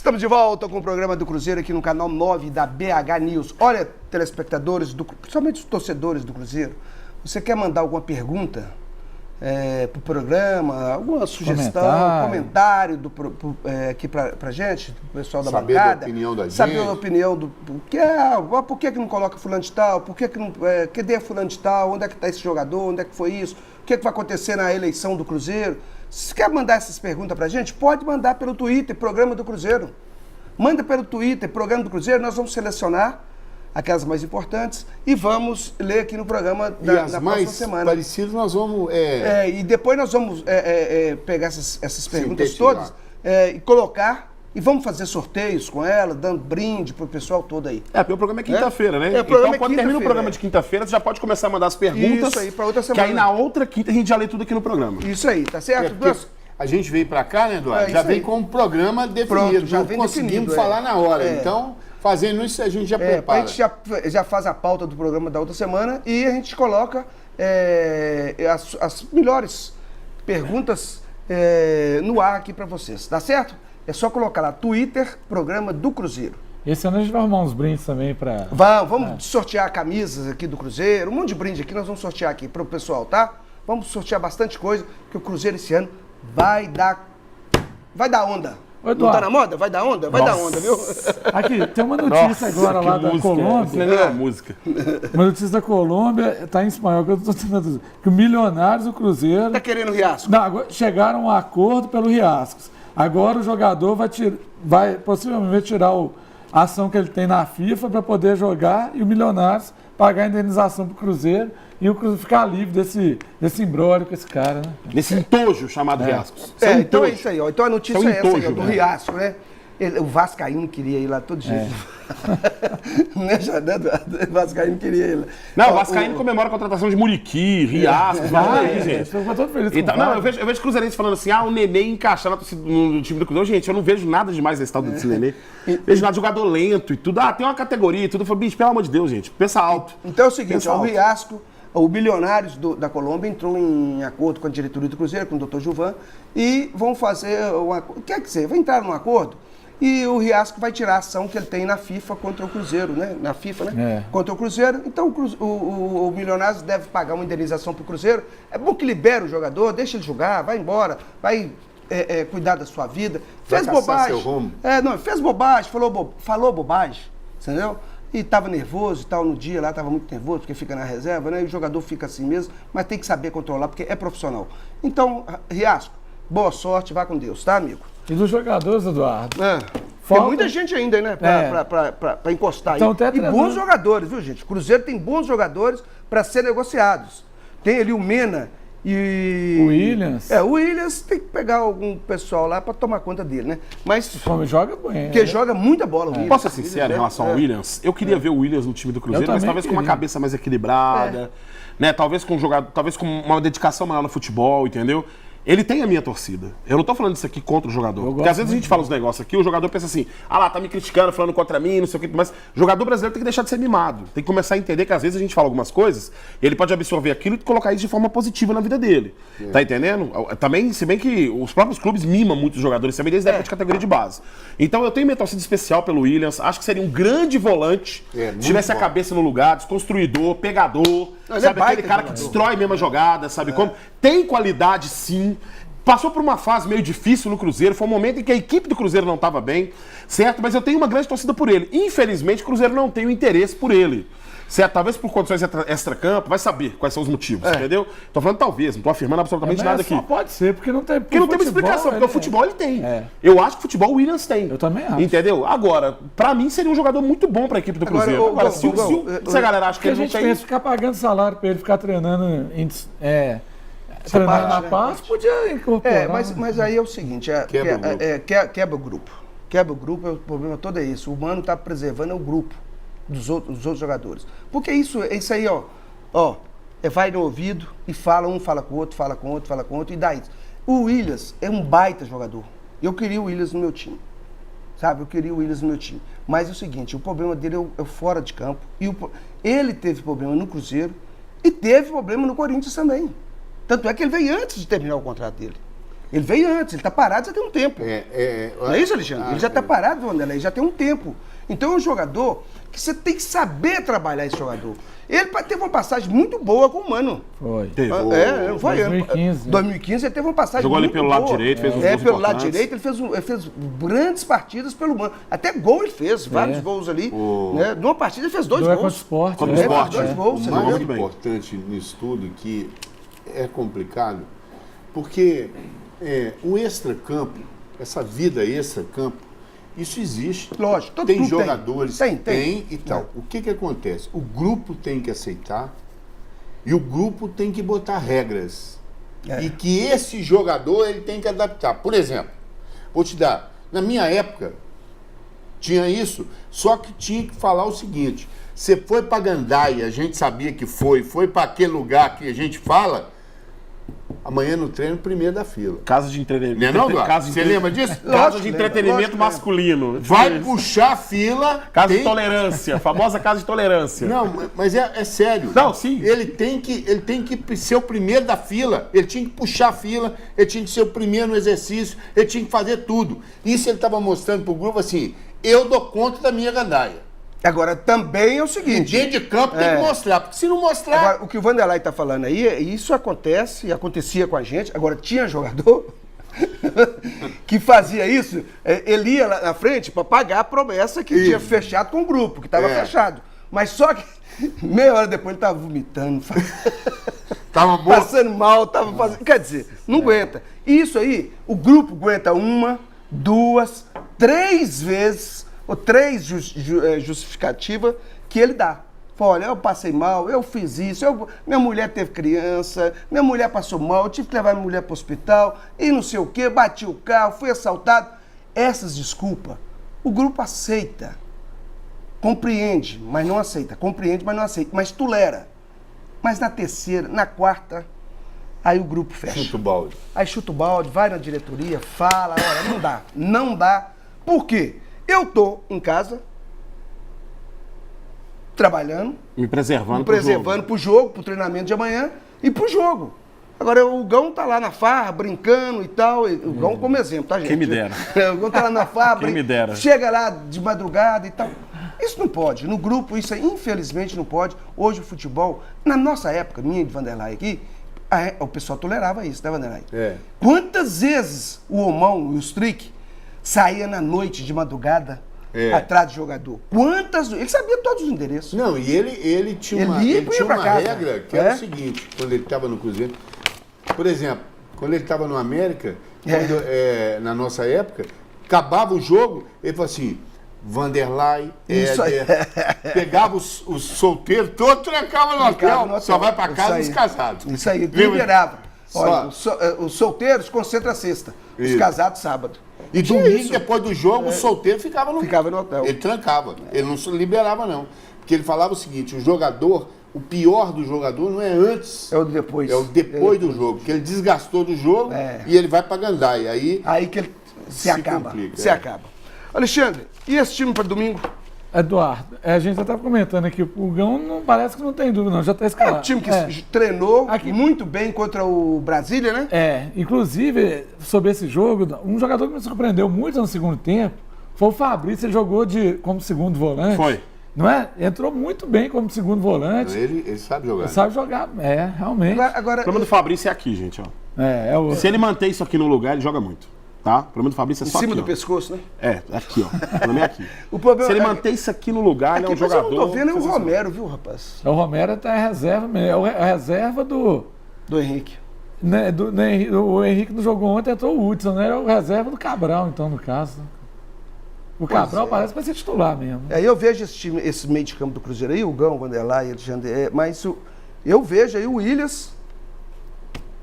Estamos de volta com o programa do Cruzeiro aqui no canal 9 da BH News. Olha, telespectadores, principalmente os torcedores do Cruzeiro, você quer mandar alguma pergunta para o programa, alguma sugestão, comentário aqui para gente, do pessoal da bancada? Saber da opinião da gente. Saber a opinião do... por que não coloca fulano de tal? Por que não... cadê fulano de tal? Onde é que está esse jogador? Onde é que foi isso? O que vai acontecer na eleição do Cruzeiro? Se quer mandar essas perguntas pra gente, pode mandar pelo Twitter, Programa do Cruzeiro. Manda pelo Twitter, Programa do Cruzeiro, nós vamos selecionar aquelas mais importantes e vamos ler aqui no programa na próxima semana. Parecidas nós vamos... e depois nós vamos pegar essas perguntas todas e colocar, e vamos fazer sorteios com ela, dando brinde pro pessoal todo aí. Porque o programa é quinta-feira, né? Então, quando termina o programa de quinta-feira, você já pode começar a mandar as perguntas. Isso aí, pra outra semana. Que aí na outra quinta a gente já lê tudo aqui no programa. Isso aí, tá certo? A gente veio pra cá, né, Eduardo? Já vem com um programa definido. Pronto, já não vem conseguimos definido, falar na hora. Então, fazendo isso, a gente já prepara. A gente já faz a pauta do programa da outra semana e a gente coloca as melhores perguntas no ar aqui pra vocês, tá certo? É só colocar lá, Twitter, Programa do Cruzeiro. Esse ano a gente vai arrumar uns brindes também para... Vamos sortear camisas aqui do Cruzeiro, um monte de brinde aqui, nós vamos sortear aqui pro pessoal, tá? Vamos sortear bastante coisa, porque o Cruzeiro esse ano vai dar onda. Não tá na moda? Vai dar onda? Vai dar onda, viu? Aqui, tem uma notícia agora lá da Colômbia. Uma notícia da Colômbia, tá em espanhol, que eu tô tentando... Que o Milionários do Cruzeiro... Tá querendo Riasco? Não, agora chegaram a um acordo pelo Riascos. Agora o jogador vai possivelmente tirar a ação que ele tem na FIFA para poder jogar e o Milionários pagar a indenização pro Cruzeiro e o Cruzeiro ficar livre desse imbróglio com esse cara, né? Desse entojo chamado Riascos. Então é isso aí, ó. Então a notícia é essa aí, ó, do Riasco, né? O Vascaíno queria ir lá todo jeito. Né, o Vascaíno queria ir lá. Não, o Vascaíno comemora a contratação de Muriqui, Riascos, gente. Eu tô todo feliz com então, eu vejo cruzeirenses falando assim, o Nenê encaixar no time do Cruzeiro. Gente, eu não vejo nada demais nesse tal desse Nenê. Vejo nada de jogador lento e tudo. Tem uma categoria e tudo. Eu falo, bicho, pelo amor de Deus, gente, pensa alto. Então é o seguinte, o Riasco, o Bilionários da Colômbia entrou em acordo com a diretoria do Cruzeiro, com o Dr. Gilvan, e vão fazer quer dizer, vai entrar num acordo e o Riasco vai tirar a ação que ele tem na FIFA contra o Cruzeiro, né? Na FIFA, né? Contra o Cruzeiro. Então o Milionários deve pagar uma indenização pro Cruzeiro. É bom que libera o jogador, deixa ele jogar, vai embora, vai cuidar da sua vida. Fez bobagem. Fez bobagem, falou bobagem, entendeu? E estava nervoso e tal, no dia lá estava muito nervoso, porque fica na reserva, né? E o jogador fica assim mesmo, mas tem que saber controlar, porque é profissional. Então, Riasco, boa sorte, vá com Deus, tá, amigo? E dos jogadores, Eduardo? Tem muita gente ainda, né, pra encostar então, aí. E bons jogadores, viu, gente? O Cruzeiro tem bons jogadores para ser negociados. Tem ali o Mena e... O Williams. O Williams tem que pegar algum pessoal lá para tomar conta dele, né? Mas... joga bem. Porque joga muita bola, o Williams. Posso ser sincero em relação ao Williams? Eu queria ver o Williams no time do Cruzeiro, mas talvez com uma cabeça mais equilibrada, né? Talvez com uma dedicação maior no futebol, entendeu? Ele tem a minha torcida. Eu não tô falando isso aqui contra o jogador. Porque às vezes a gente fala uns negócios aqui, o jogador pensa assim, tá me criticando, falando contra mim, não sei o que, mas o jogador brasileiro tem que deixar de ser mimado. Tem que começar a entender que às vezes a gente fala algumas coisas, ele pode absorver aquilo e colocar isso de forma positiva na vida dele. Tá entendendo? Também, se bem que os próprios clubes mimam muitos jogadores também desde a época de categoria de base. Então eu tenho minha torcida especial pelo Williams, acho que seria um grande volante, se tivesse a cabeça no lugar, desconstruidor, pegador, sabe, aquele cara que destrói mesmo a jogada, sabe como? Tem qualidade sim. Passou por uma fase meio difícil no Cruzeiro, foi um momento em que a equipe do Cruzeiro não estava bem, certo? Mas eu tenho uma grande torcida por ele. Infelizmente, o Cruzeiro não tem o interesse por ele, certo? Talvez por condições extra-campo, vai saber quais são os motivos, entendeu? Tô falando talvez, não tô afirmando absolutamente nada aqui. Só pode ser, porque não tem... Porque não tem uma explicação, porque o futebol ele tem. Eu acho que o futebol o Williams tem. Eu também acho. Entendeu? Agora, pra mim seria um jogador muito bom pra equipe do Cruzeiro. Agora, se a galera acha que ele não tem... A gente pensa ficar pagando salário pra ele ficar treinando na parte, podia incorporar. Mas aí é o seguinte, quebra o grupo. Quebra o grupo, o problema todo é isso. O Mano está preservando o grupo dos outros jogadores. Porque isso aí, vai no ouvido e um fala com o outro, fala com o outro, fala com o outro, e dá isso. O Williams é um baita jogador. Eu queria o Williams no meu time. Sabe, eu queria o Williams no meu time. Mas é o seguinte, o problema dele é fora de campo. Ele teve problema no Cruzeiro e teve problema no Corinthians também. Tanto é que ele veio antes de terminar o contrato dele. Ele veio antes, ele está parado já tem um tempo. Não é isso, Alexandre? Ele já está parado, Vanderlei, já tem um tempo. Então é um jogador que você tem que saber trabalhar esse jogador. Ele teve uma passagem muito boa com o Mano. Foi. Teve. Não foi? 2015. 2015 ele teve uma passagem Jogou ali muito pelo boa. lado direito, fez uns gols pelo lado importantes. direito, ele fez grandes partidas pelo Mano. Até gol ele fez, vários gols ali. Né? Numa partida ele fez 2 Contra o gols. Sport. Contra o Sport. 2 gols. O você mais viu? muito bem. importante nisso tudo que é complicado, porque o extracampo, essa vida extracampo, isso existe. Lógico, todo tem clube tem. jogadores, Tem. e tal. O que acontece? O grupo tem que aceitar e o grupo tem que botar regras. E que esse jogador ele tem que adaptar. Por exemplo, vou te dar, na minha época tinha isso, só que tinha que falar o seguinte: você foi para Gandaia, a gente sabia que foi para aquele lugar que a gente fala, amanhã no treino, primeiro da fila. Casa de entretenimento. Não é não, Eduardo? Você lembra disso? Casa de entretenimento masculino. Vai puxar a fila. Casa de tolerância. Famosa casa de tolerância. Não, mas é sério. Não, sim. Ele tem que ser o primeiro da fila. Ele tinha que puxar a fila. Ele tinha que ser o primeiro no exercício. Ele tinha que fazer tudo. Isso ele estava mostrando pro grupo assim: eu dou conta da minha gandaia. Agora, também é o seguinte... Dentro de campo tem que mostrar, porque se não mostrar... Agora, o que o Vanderlei está falando aí, isso acontece e acontecia com a gente. Agora, tinha jogador que fazia isso, ele ia lá na frente para pagar a promessa que tinha fechado com o grupo, que estava fechado. Mas só que meia hora depois ele estava vomitando, Tava morto. passando mal, estava fazendo... Quer dizer, não aguenta. Isso aí, o grupo aguenta 1, 2, 3 vezes... ou 3 justificativas que ele dá. Fala, olha, eu passei mal, eu fiz isso, minha mulher teve criança, minha mulher passou mal, eu tive que levar minha mulher para o hospital, e não sei o quê, bati o carro, fui assaltado. Essas desculpas, o grupo aceita, compreende, mas não aceita, compreende, mas não aceita, mas tolera. Mas na terceira, na quarta, aí o grupo fecha. Chuta o balde. Aí chuta o balde, vai na diretoria, fala, olha, não dá. Por quê? Eu tô em casa, trabalhando, Me preservando pro jogo, pro treinamento de amanhã e pro jogo. Agora, o Gão tá lá na farra, brincando e tal. O Gão como exemplo, tá, gente? Quem me dera. O Gão tá lá na farra, Quem me dera. chega lá de madrugada e tal. Isso não pode. No grupo, isso aí, infelizmente, não pode. Hoje, o futebol, na nossa época, minha e de Vanderlei aqui, o pessoal tolerava isso, né, Vanderlei? Quantas vezes o Omão e o Strick saía na noite, de madrugada, atrás do jogador? Ele sabia todos os endereços. Não, e ele tinha uma regra que era o seguinte, quando ele estava no Cruzeiro. Por exemplo, quando ele estava no América, na nossa época, acabava o jogo, ele falou assim: Vanderlei, pegava os solteiros, todos trancavam no hotel, só vai para casa os casados. Isso aí, liberava. Olha, os solteiros concentram a sexta, os casados sábado. E domingo, depois do jogo, o solteiro ficava no hotel. Ele trancava, ele não se liberava não. Porque ele falava o seguinte: o jogador, o pior do jogador não é antes. É o depois. É o depois do jogo, porque ele desgastou do jogo e ele vai para Gandaia. Aí que ele se acaba. Complica, se acaba. Alexandre, e esse time para domingo? Eduardo, a gente já estava comentando aqui, o Gão não parece que não tem dúvida, não, já está escalado. É um time que treinou muito bem contra o Brasília, né? Inclusive, sobre esse jogo, um jogador que me surpreendeu muito no segundo tempo foi o Fabrício, ele jogou como segundo volante. Foi. Não é? Entrou muito bem como segundo volante. Ele sabe jogar. Ele sabe jogar, realmente. O problema do Fabrício é aqui, gente, ó. Se ele manter isso aqui no lugar, ele joga muito. Tá? O problema do Fabrício é só aqui. Em cima aqui, do pescoço, né? Aqui, ó. O problema é aqui. Se ele manter isso aqui no lugar, ele é um jogador. Eu não tô vendo o Romero, viu, rapaz? O Romero tá em reserva mesmo. É a reserva do Henrique. Né, o Henrique não jogou ontem, entrou o Hudson, né? É o reserva do Cabral, então, no caso. O Cabral parece que vai ser titular mesmo. Eu vejo esse meio de campo do Cruzeiro aí, o Gão, o Vanderlei, o Alexandre, mas eu vejo aí o Williams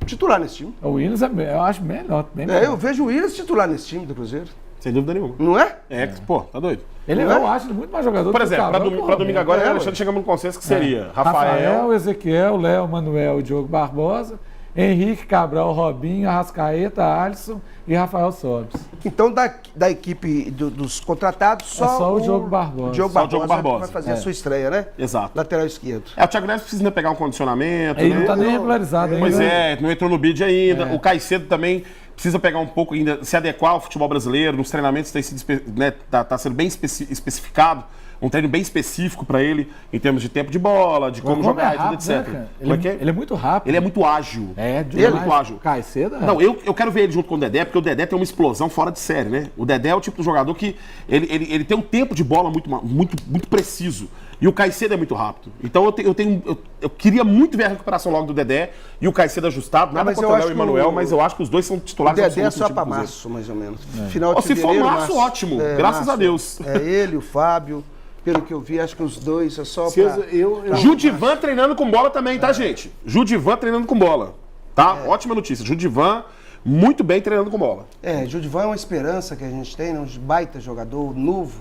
titular nesse time. O Williams eu acho melhor, bem melhor. Eu vejo o Williams titular nesse time do Cruzeiro. Sem dúvida nenhuma. Não é? Pô, tá doido. Eu acho muito mais jogador Por exemplo, para domingo agora, o Alexandre chegamos no consenso que seria Rafael, Ezequiel, Léo, Manuel e Diogo Barbosa. Henrique, Cabral, Robinho, Arrascaeta, Alisson e Rafael Sobis. Então, da equipe dos contratados, só o Diogo Barbosa. Diogo Só o Diogo Barbosa Barbosa. vai fazer a sua estreia, né? Exato. Lateral esquerdo. O Thiago Neves precisa ainda pegar um condicionamento. Ele né? não tá nem regularizado ainda. Pois é, não entrou no bid ainda. O Caicedo também precisa pegar um pouco ainda, se adequar ao futebol brasileiro. Nos treinamentos tem sido, né, tá sendo bem especificado. Um treino bem específico para ele, em termos de tempo de bola, de como jogar, rápido, etc. né, Ele é muito rápido. Ele é muito ágil. Ele é muito ágil. Caicedo? Não, eu quero ver ele junto com o Dedé, porque o Dedé tem uma explosão fora de série, né? O Dedé é o tipo de jogador que ele tem um tempo de bola muito preciso. E o Caicedo é muito rápido. Então eu queria muito ver a recuperação logo do Dedé e o Caicedo ajustado. Nada contra o Léo e o Emanuel, mas eu acho que os dois são titulares O Dedé é só absolutos para do time do março, mais ou menos. Final de Se for fevereiro, março, ótimo. Graças a Deus. É ele, o Fábio. Pelo que eu vi, acho que os dois é só Judivan treinando com bola também, tá, gente? Judivan treinando com bola. Tá? Ótima notícia. Judivan muito bem treinando com bola. Judivan é uma esperança que a gente tem, né? Um baita jogador, novo,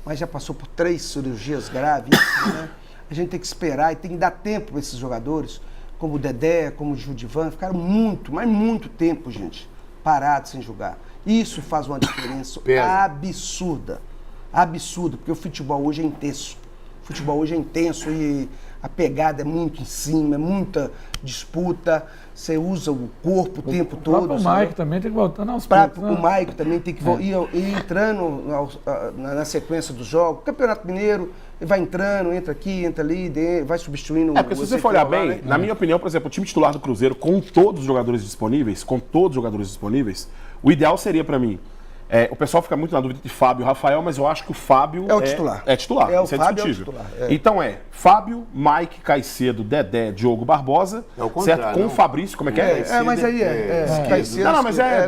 mas já passou por 3 cirurgias graves, né? A gente tem que esperar e tem que dar tempo para esses jogadores, como o Dedé, como o Judivan, ficaram muito tempo, gente, parados sem jogar. Isso faz uma diferença absurda. Absurdo, porque o futebol hoje é intenso. O futebol hoje é intenso e a pegada é muito em cima, é muita disputa, você usa o corpo o tempo todo. O Mike também tem que voltar aos poucos, né? O Mike também tem que ir entrando na sequência do jogo. O Campeonato Mineiro, ele vai entrando, entra aqui, entra ali, vai substituindo porque se você for olhar bem, na minha opinião, por exemplo, o time titular do Cruzeiro, com todos os jogadores disponíveis, o ideal seria para mim. O pessoal fica muito na dúvida de Fábio e Rafael, mas eu acho que o Fábio é o titular. É titular, o isso Fábio é discutível. É o titular, Então Fábio, Mike, Caicedo, Dedé, Diogo Barbosa, certo? Com o Fabrício, como é que é? Mas aí Caicedo. Não, mas é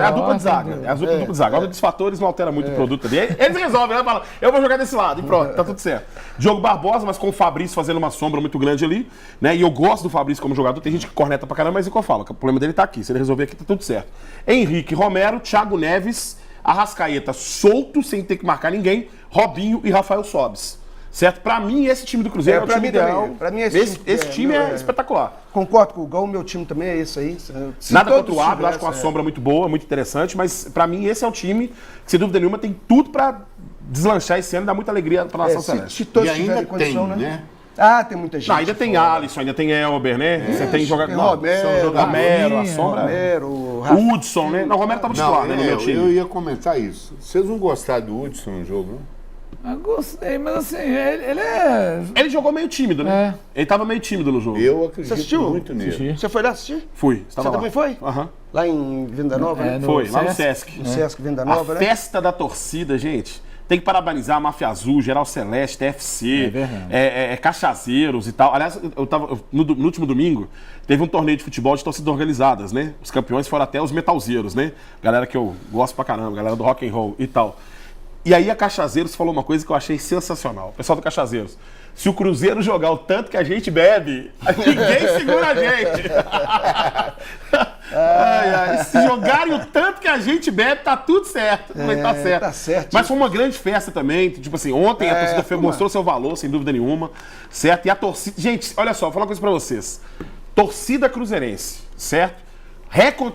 a dupla de zaga. É a dupla de zaga. A ordem dos fatores não altera muito o produto ali. Eles resolvem, né? Falam, eu vou jogar desse lado e pronto, tá tudo certo. Diogo Barbosa, mas com o Fabrício fazendo uma sombra muito grande ali, né? E eu gosto do Fabrício como jogador. Tem gente que corneta pra caramba, mas é o que eu falo. O problema dele tá aqui. Se ele resolver aqui, tá tudo certo. Henrique, Romero, Thiago Neves, Arrascaeta solto, sem ter que marcar ninguém, Robinho e Rafael Sobis. Certo? Pra mim, esse time do Cruzeiro é o time ideal. Pra mim, esse time é espetacular. Concordo com o Gol, meu time também é esse aí. Nada contra o Ávila, acho que uma sombra muito boa, muito interessante, mas pra mim esse é o time que, sem dúvida nenhuma, tem tudo pra deslanchar esse ano e dar muita alegria pra nação celeste. E ainda tem, né? Tem muita gente. Ainda tem Alisson, ainda tem Elber, né? Você tem jogador. Romero, a sombra. Romero, Hudson, né? Não, o Romero tava titular, né? No meu time. Eu ia comentar isso. Vocês não gostaram do Hudson no jogo, não? Eu gostei, mas assim, Ele jogou meio tímido, né? Ele tava meio tímido no jogo. Eu acredito Você assistiu? muito nele. Você foi lá assistir? Fui. Você também foi? Aham. Lá em Venda Nova, né? Foi, lá no Sesc. No Sesc Venda Nova, né? A festa da torcida, gente. Tem que parabenizar a Máfia Azul, Geral Celeste, TFC, Cachazeiros e tal. Aliás, no último domingo, teve um torneio de futebol de torcidas organizadas, né? Os campeões foram até os metalzeiros, né? Galera que eu gosto pra caramba, galera do rock and roll e tal. E aí a Cachazeiros falou uma coisa que eu achei sensacional. Pessoal do Cachazeiros, se o Cruzeiro jogar o tanto que a gente bebe, ninguém segura a gente. Se jogarem o tanto que a gente bebe, tá tudo certo. Tá certo. Tá certo. Mas foi uma grande festa também. Tipo assim, ontem a torcida mostrou seu valor, sem dúvida nenhuma. Certo? E a torcida. Gente, olha só, vou falar uma coisa pra vocês. Torcida cruzeirense, certo?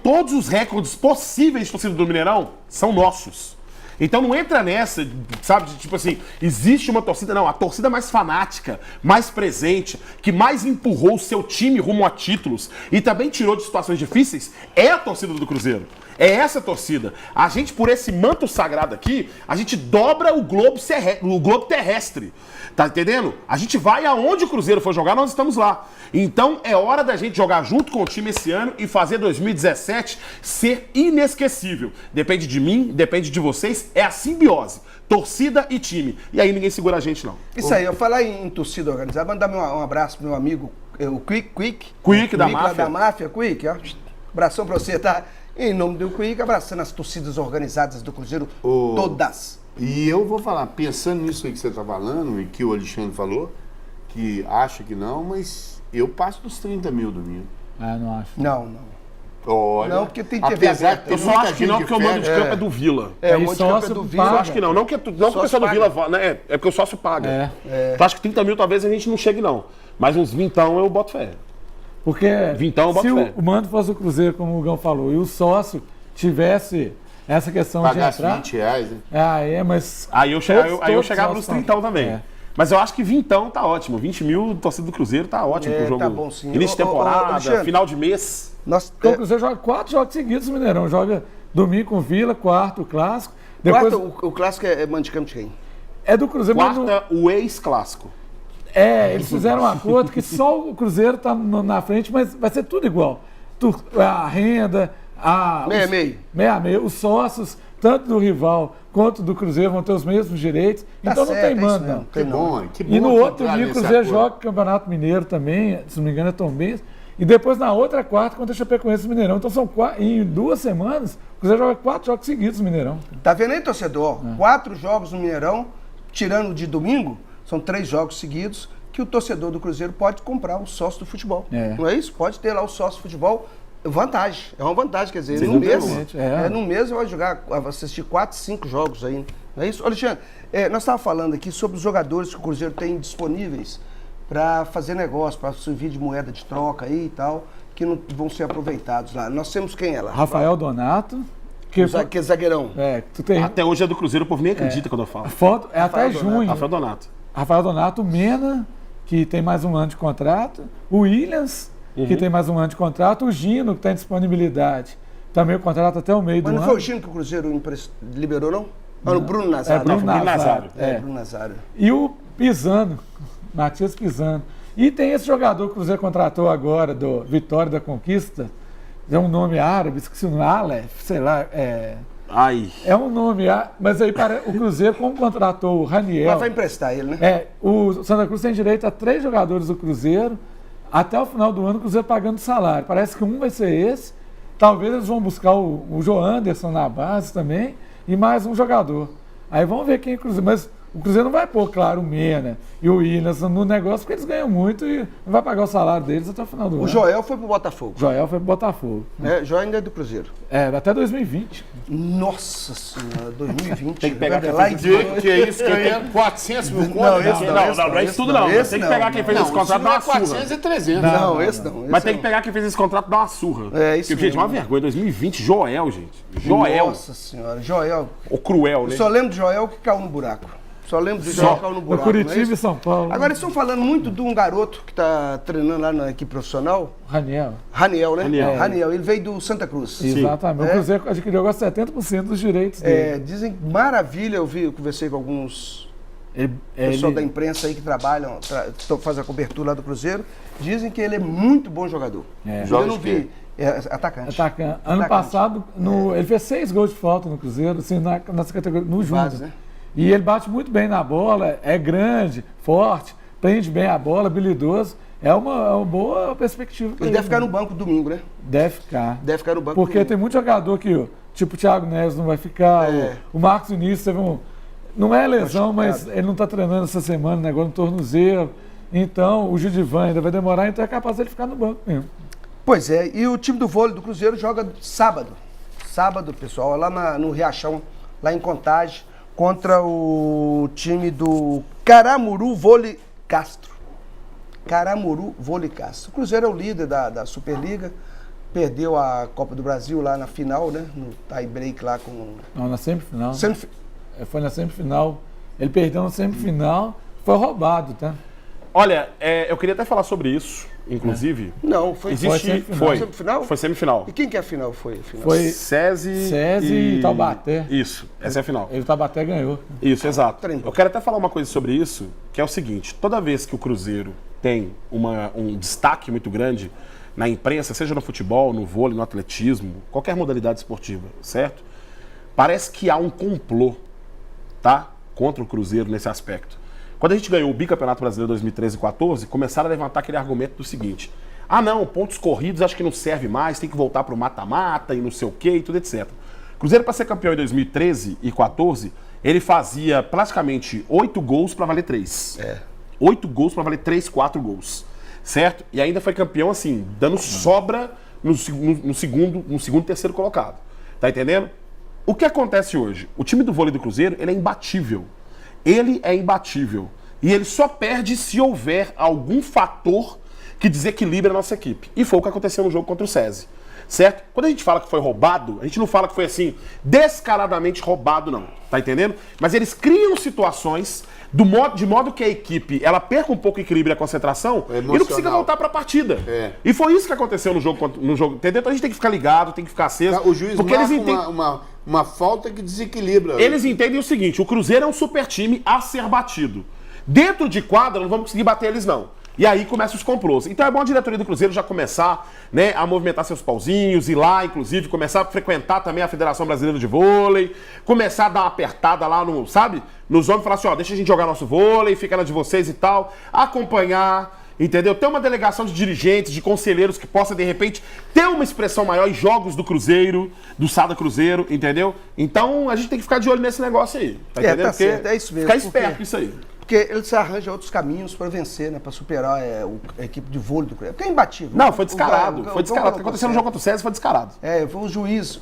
Todos os recordes possíveis de torcida do Mineirão são nossos. Então não entra nessa, sabe, de, tipo assim, existe uma torcida, não, a torcida mais fanática, mais presente, que mais empurrou o seu time rumo a títulos e também tirou de situações difíceis, é a torcida do Cruzeiro. É essa torcida. A gente, por esse manto sagrado aqui, a gente dobra o globo terrestre. Tá entendendo? A gente vai aonde o Cruzeiro for jogar, nós estamos lá. Então é hora da gente jogar junto com o time esse ano e fazer 2017 ser inesquecível. Depende de mim, depende de vocês, é a simbiose. Torcida e time. E aí ninguém segura a gente, não. Isso aí, eu falar em torcida organizada, mandar um abraço pro meu amigo, o Quick da Máfia. Da Máfia, Quick, ó. Abração pra você, tá? Em nome do Quick, abraçando as torcidas organizadas do Cruzeiro, todas. E eu vou falar, pensando nisso aí que você está falando, e que o Alexandre falou, que acha que não, mas eu passo dos 30 mil domingo. Não acho. Não. Olha, não, porque tem TV aberta. Eu só acho que não, porque o mando de campo é do Vila. O mando de campo é do Vila. Eu acho que não. Não que o pessoal do Vila vá, né? É porque o sócio paga. Então acho que 30 mil talvez a gente não chegue, não. Mas uns 20 eu boto fé. Porque Vintão, se bota fé. o mando fosse o Cruzeiro, como o Gão falou, e o sócio tivesse essa questão Pagasse de entrar... R$20, né? Mas... Aí eu todos chegava nos sócios 30 também. É. Mas eu acho que 20 tá ótimo. 20 mil, torcida do Cruzeiro tá ótimo pro jogo. Tá bom, sim. Início de temporada, Alexandre, final de mês. Então o Cruzeiro joga 4 jogos seguidos no Mineirão. Joga domingo com Vila, quarto o Clássico. Depois o clássico é mando de campo de quem? é do Cruzeiro. mas não- Quarta, o ex-clássico. eles fizeram um acordo que só o Cruzeiro está na frente, mas vai ser tudo igual. A renda, meia-meio. Os sócios, tanto do rival quanto do Cruzeiro, vão ter os mesmos direitos. Então não tem mando, não. Que bom, que bom. E no que outro entraram dia o nesse Cruzeiro acordo. joga o Campeonato Mineiro também, se não me engano é Tombense. E depois na outra quarta contra a Chapecoense no Mineirão. Então são em 2 semanas, o Cruzeiro joga 4 jogos seguidos no Mineirão. Tá vendo aí, torcedor? 4 jogos no Mineirão, tirando de domingo, são 3 jogos seguidos que o torcedor do Cruzeiro pode comprar o sócio do futebol. Não é isso? Pode ter lá o sócio do futebol. Vantagem. É uma vantagem, quer dizer, no mês. No mês você vai jogar, vai assistir 4, 5 jogos aí. Não é isso? Alexandre, nós estávamos falando aqui sobre os jogadores que o Cruzeiro tem disponíveis para fazer negócio, para servir de moeda de troca aí e tal, que não vão ser aproveitados lá. Nós temos quem é lá? Rafael Donato. Que é zagueirão. Até hoje é do Cruzeiro, o povo nem acredita quando eu falo. A foto é até junho. Rafael Donato. Rafael Donato, o Mena, que tem mais um ano de contrato. O Williams, que tem mais um ano de contrato. O Gino, que tem disponibilidade. Também o contrato até o meio do ano. Mas não foi o Gino que o Cruzeiro liberou, não? Não, o Bruno Nazário. Bruno Nazário. Bruno Nazário. E o Pisano, Matias Pisano. E tem esse jogador que o Cruzeiro contratou agora, do Vitória da Conquista. É um nome árabe, esqueci o nome, Aleph, sei lá. É um nome, mas aí o Cruzeiro, como contratou o Raniel... Mas vai emprestar ele, né? O Santa Cruz tem direito a 3 jogadores do Cruzeiro, até o final do ano o Cruzeiro pagando salário. Parece que um vai ser esse, talvez eles vão buscar o João Anderson na base também, e mais um jogador. Aí vamos ver quem é o Cruzeiro, mas o Cruzeiro não vai pôr, claro, o Mena e o Williams no negócio, porque eles ganham muito e não vai pagar o salário deles até o final do ano. O Joel foi pro Botafogo. Joel foi pro Botafogo. Joel ainda é do Cruzeiro. Até 2020. Nossa Senhora, 2020. Tem que pegar quem lá fez Que é isso, ganhando 400 mil contas. Não é isso tudo não. Tem que pegar quem fez esse contrato e dar uma surra. 400 e 300. Não, esse não. Mas tem que pegar quem fez esse contrato e dar uma surra. Isso Porque, gente, mesmo. uma vergonha. 2020, Joel, gente. Joel. Nossa Senhora, Joel. O cruel, né? Eu só lembro de Joel que caiu no buraco. Só lembro de Joel que caiu no No buraco. não é Curitiba isso? e São Paulo. Agora eles estão falando muito de um garoto que está treinando lá na equipe profissional. Raniel. Raniel, né? Raniel. Ele veio do Santa Cruz. Exatamente. O Cruzeiro adquiriu agora 70% dos direitos dele. Dizem maravilha, eu conversei com alguns pessoal da imprensa aí que trabalham, fazem a cobertura lá do Cruzeiro. Dizem que ele é muito bom jogador. Eu não vi. Atacante. Ano passado, ele fez 6 gols de falta no Cruzeiro, assim, nessa categoria, no Júnior. Né? E ele bate muito bem na bola, é grande, forte, prende bem a bola, habilidoso. É uma boa perspectiva. Ele deve ficar no banco domingo, né? Deve ficar. Deve ficar no banco Porque domingo. tem muito jogador que, tipo o Thiago Neves não vai ficar, o Marcos Vinícius teve não é lesão, mas ele não está treinando essa semana, negócio no tornozelo. Então, o Gidivan ainda vai demorar, então é capaz de ele ficar no banco mesmo. Pois é, e o time do vôlei do Cruzeiro joga sábado. Sábado, pessoal, lá no Riachão, lá em Contagem, contra o time do Caramuru Vôlei Castro. Caramuru Vôlei Castro. O Cruzeiro é o líder da Superliga, perdeu a Copa do Brasil lá na final, né? No tie break lá com... Não, na semifinal. Foi na semifinal. Ele perdeu na semifinal, foi roubado, tá? Olha, eu queria até falar sobre isso, inclusive. Não, foi semifinal. Foi semifinal. E quem que é a final? Foi SESI e Taubaté. Isso, essa é a final. O Taubaté ganhou. Isso, exato. Eu quero até falar uma coisa sobre isso, que é o seguinte, toda vez que o Cruzeiro tem um destaque muito grande na imprensa, seja no futebol, no vôlei, no atletismo, qualquer modalidade esportiva, certo? Parece que há um complô, tá? Contra o Cruzeiro nesse aspecto. Quando a gente ganhou o bicampeonato brasileiro 2013 e 2014, começaram a levantar aquele argumento do seguinte: ah não, pontos corridos acho que não serve mais, tem que voltar para o mata-mata e não sei o que e tudo etc. Cruzeiro, para ser campeão em 2013 e 2014, ele fazia praticamente 8 gols para valer 3. 8 gols para valer 3, 4 gols. Certo? E ainda foi campeão assim, dando sobra no segundo e terceiro colocado. Tá entendendo? O que acontece hoje? O time do vôlei do Cruzeiro, ele é imbatível. Ele é imbatível. E ele só perde se houver algum fator que desequilibra a nossa equipe. E foi o que aconteceu no jogo contra o SESI. Certo? Quando a gente fala que foi roubado, a gente não fala que foi assim, descaradamente roubado, não. Tá entendendo? Mas eles criam situações de modo que a equipe ela perca um pouco o equilíbrio e a concentração e não consiga voltar para a partida. E foi isso que aconteceu no jogo, entendeu? Então a gente tem que ficar ligado, tem que ficar aceso. O juiz porque marca eles uma falta que desequilibra. Eles entendem o seguinte, o Cruzeiro é um super time a ser batido. Dentro de quadra não vamos conseguir bater eles, não. E aí começam os complôs. Então é bom a diretoria do Cruzeiro já começar, né, a movimentar seus pauzinhos, ir lá, inclusive, começar a frequentar também a Federação Brasileira de Vôlei, começar a dar uma apertada lá no, sabe, nos homens e falar assim, ó, deixa a gente jogar nosso vôlei, fica na de vocês e tal, acompanhar, entendeu? Ter uma delegação de dirigentes, de conselheiros que possa, de repente, ter uma expressão maior em jogos do Cruzeiro, do Sada Cruzeiro, entendeu? Então a gente tem que ficar de olho nesse negócio aí, tá entendendo? Tá certo, é isso mesmo. Ficar esperto com isso aí. Porque ele se arranja outros caminhos para vencer, né? Para superar a equipe de vôlei do Cruzeiro. Porque é imbatível. Não, foi descarado. Foi descarado. O que aconteceu no jogo contra o César foi descarado. Foi o juiz,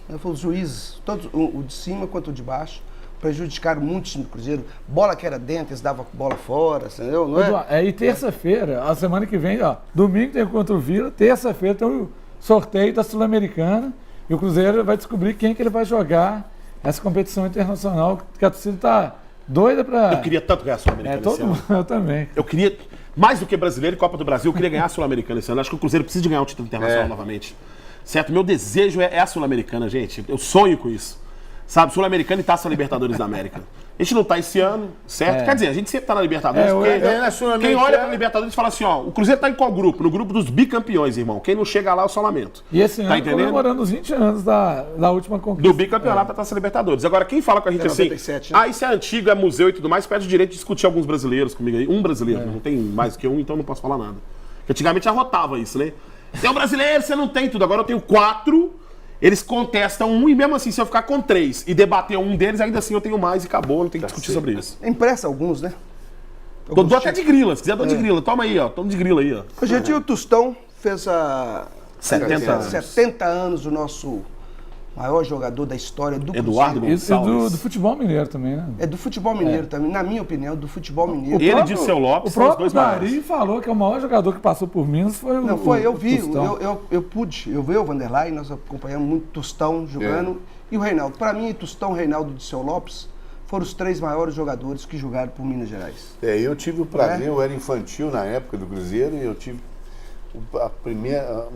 né? Foi os juízes, todos, o de cima quanto o de baixo, prejudicaram muito o time do Cruzeiro. Bola que era dentro, eles davam bola fora, entendeu? Não é? E terça-feira, a semana que vem, ó, domingo tem contra o Vila, terça-feira tem o sorteio da Sul-Americana e o Cruzeiro vai descobrir quem que ele vai jogar essa competição internacional que a torcida está doida pra... Eu queria tanto ganhar a Sul-Americana esse ano. Eu também. Eu queria, mais do que brasileiro e Copa do Brasil, eu queria ganhar a Sul-Americana esse ano. Acho que o Cruzeiro precisa de ganhar um título internacional novamente. Certo? Meu desejo é a Sul-Americana, gente. Eu sonho com isso. Sabe? Sul-Americana e Taça Libertadores da América. A gente não tá esse ano, certo? Quer dizer, a gente sempre tá na Libertadores, porque quem olha pra Libertadores fala assim, ó, o Cruzeiro tá em qual grupo? No grupo dos bicampeões, irmão. Quem não chega lá, eu só lamento. E esse ano, comemorando os 20 anos da última conquista. Do bicampeonato da Taça Libertadores. Agora, quem fala com a gente assim, 97, né? isso é antigo, é museu e tudo mais, perde o direito de discutir alguns brasileiros comigo aí. Um brasileiro, não tem mais que um, então não posso falar nada. Porque antigamente já rotava isso, né? Tem um brasileiro, você não tem tudo. Agora eu tenho 4... Eles contestam um e mesmo assim, se eu ficar com 3 e debater um deles, ainda assim eu tenho mais e acabou, não tem que discutir sobre isso. Empresta alguns, né? Dou até de grila, se quiser dou de grila. Toma aí, ó. Toma de grila aí, ó. A gente, o Tostão fez 70 anos o nosso maior jogador da história do Eduardo Cruzeiro. Gonçalves. Do futebol mineiro também, né? É do futebol mineiro também, na minha opinião, do futebol mineiro. Ele e Seu Lopes o são os próprio dois maiores. Dari falou que o maior jogador que passou por Minas foi Não, foi, eu vi, Tostão. eu vi o Vanderlei, nós acompanhamos muito Tostão jogando. E o Reinaldo. Para mim, Tostão, Reinaldo e Seu Lopes foram os 3 maiores jogadores que jogaram por Minas Gerais. Eu tive o prazer, eu era infantil na época do Cruzeiro e eu tive a primeira...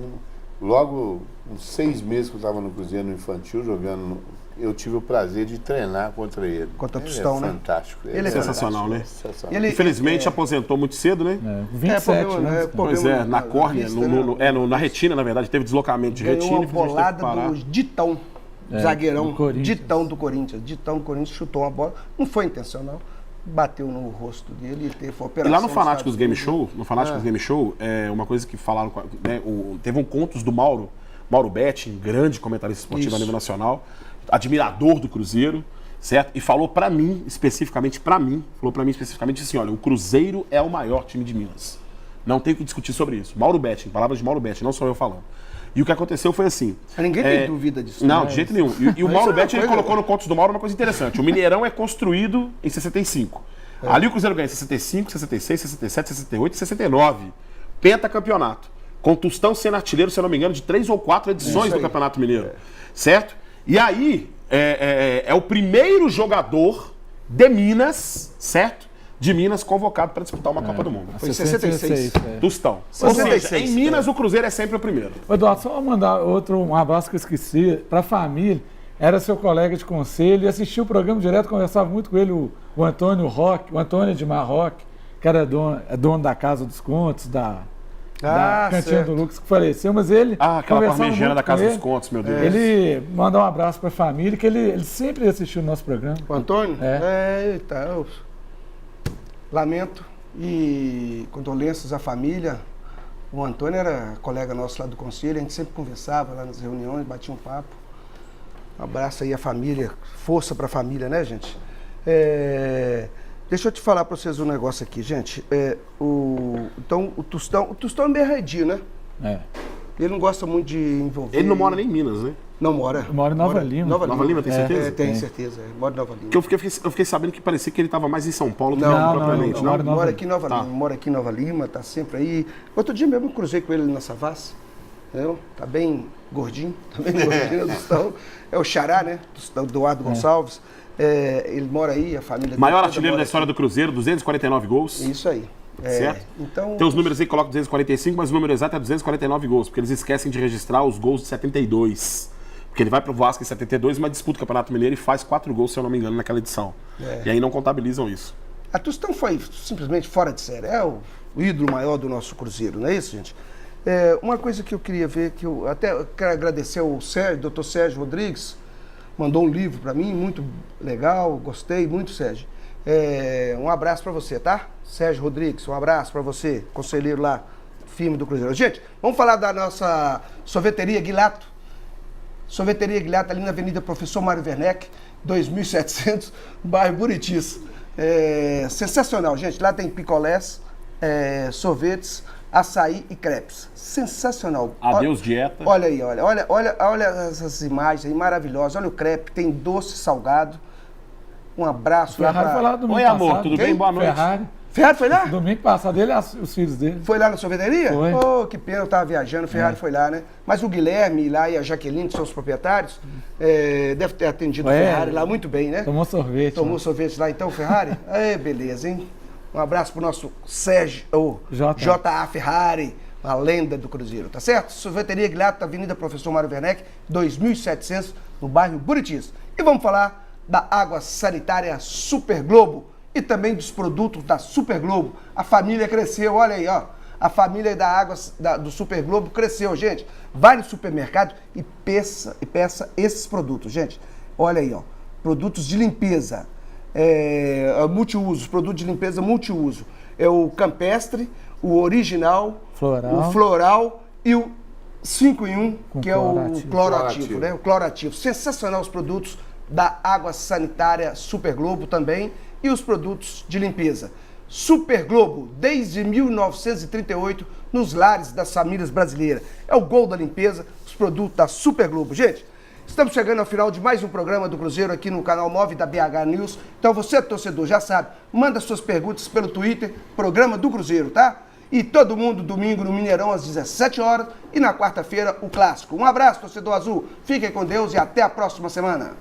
Logo, uns 6 meses que eu estava no Cruzeiro, no infantil, jogando, eu tive o prazer de treinar contra ele. Contra o Tostão, né? Fantástico. Ele é sensacional, né? Sensacional. Ele, Infelizmente aposentou muito cedo, né? 27, né? Pois é, na córnea, na retina, na verdade, teve deslocamento de retina. Ganhou uma bolada do Ditão, zagueirão, do Ditão do Corinthians. Ditão do Corinthians chutou uma bola, não foi intencional, bateu no rosto dele e teve operação. E lá no Fanáticos Game Show, Game Show, uma coisa que falaram, né, teve um contos do Mauro Betting, grande comentarista esportivo a nível nacional, admirador do Cruzeiro, certo? E falou pra mim, especificamente assim, olha, o Cruzeiro é o maior time de Minas. Não tem o que discutir sobre isso. Mauro Betting, palavras de Mauro Betting, não sou eu falando. E o que aconteceu foi assim... Ninguém tem dúvida disso. Não, de jeito nenhum. E o Mauro Betting ele colocou no Contos do Mauro uma coisa interessante. O Mineirão é construído em 65. Ali o Cruzeiro ganha em 65, 66, 67, 68 e 69. Pentacampeonato. Com Tostão sendo artilheiro, se eu não me engano, de 3 ou 4 edições do Campeonato Mineiro. Certo? E aí, é o primeiro jogador de Minas, certo? De Minas convocado para disputar uma Copa do Mundo. Foi em 66. Tostão. 66, ou seja, em Minas o Cruzeiro é sempre o primeiro. Eduardo, só mandar um abraço que eu esqueci para a família. Era seu colega de conselho e assistiu o programa direto, conversava muito com ele, o Antônio Roque, o Antônio Edmar Roque, que era dono da Casa dos Contos, da Cantinha do Lucas, que faleceu, mas ele... aquela parmegiana da Casa dos Contos, meu Deus. Ele mandou um abraço para a família, que ele sempre assistiu o nosso programa. O Antônio? Eu lamento e condolências à família. O Antônio era colega nosso lá do conselho, a gente sempre conversava lá nas reuniões, batia um papo. Um abraço aí à família, força para a família, né, gente? Deixa eu te falar para vocês um negócio aqui, gente. Então, o Tostão é meio arredio, né? Ele não gosta muito de envolver... Ele não mora nem em Minas, né? Não mora. Mora em Nova Lima. Nova Lima, tem certeza? Tem certeza. Mora em Nova Lima. Porque eu fiquei sabendo que parecia que ele estava mais em São Paulo do que Não, propriamente. não. Mora aqui em Nova Lima. Mora aqui em Nova Lima, tá sempre aí. Outro dia mesmo eu cruzei com ele na Savassi. Entendeu? Tá bem gordinho. Tá bem gordinho. É o Xará, né? Do Eduardo Gonçalves. Ele mora aí, a família dele. Maior artilheiro da história do Cruzeiro, 249 gols. Isso aí. Certo? Então, tem os números aí que colocam 245, mas o número exato é 249 gols, porque eles esquecem de registrar os gols de 72. Porque ele vai pro Vasco em 72, mas disputa o Campeonato Mineiro e faz 4 gols, se eu não me engano, naquela edição. E aí não contabilizam isso. A Tostão foi simplesmente fora de série. É o ídolo maior do nosso Cruzeiro, não é isso, gente? Uma coisa que eu queria ver, que eu até quero agradecer ao Dr. Sérgio Rodrigues, mandou um livro para mim, muito legal, gostei muito, Sérgio. Um abraço para você, tá? Sérgio Rodrigues, um abraço para você, conselheiro lá, firme do Cruzeiro. Gente, vamos falar da nossa sorveteria Guilato. Sorveteria Guilato ali na Avenida Professor Mário Werneck, 2700, bairro Buritis. Sensacional, gente. Lá tem picolés, sorvetes, açaí e crepes. Sensacional. Adeus dieta. Olha aí, olha essas imagens aí maravilhosas. Olha o crepe, tem doce salgado. Um abraço lá pra... Oi, amor, tudo bem? Boa noite. Ferrari foi lá? Domingo passado, ele e os filhos dele. Foi lá na sorveteria? Foi. Oh, que pena, eu tava viajando, o Ferrari foi lá, né? Mas o Guilherme lá e a Jaqueline, que são os proprietários, deve ter atendido o Ferrari lá muito bem, né? Tomou sorvete. Tomou sorvete lá então, o Ferrari? Beleza, hein? Um abraço pro nosso Sérgio, J.A. Ferrari, a lenda do Cruzeiro, tá certo? Sorveteria Guilato, Avenida Professor Mário Werneck, 2700, no bairro Buritis. E vamos falar da água sanitária Super Globo e também dos produtos da Super Globo. A família cresceu, olha aí, ó. A família da água do Super Globo cresceu, gente. Vai no supermercado e peça esses produtos, gente. Olha aí, ó. Produtos de limpeza, multiuso, produto de limpeza multiuso. É o campestre, o original, o floral e o 5 em 1, que é o cloroativo, né? O cloroativo. Sensacional os produtos da água sanitária Super Globo também e os produtos de limpeza. Super Globo, desde 1938, nos lares das famílias brasileiras. É o gol da limpeza, os produtos da Super Globo. Gente, estamos chegando ao final de mais um programa do Cruzeiro aqui no canal 9 da BH News. Então você, torcedor, já sabe, manda suas perguntas pelo Twitter, Programa do Cruzeiro, tá? E todo mundo, domingo, no Mineirão, às 17 horas. E na quarta-feira, o Clássico. Um abraço, torcedor azul. Fiquem com Deus e até a próxima semana.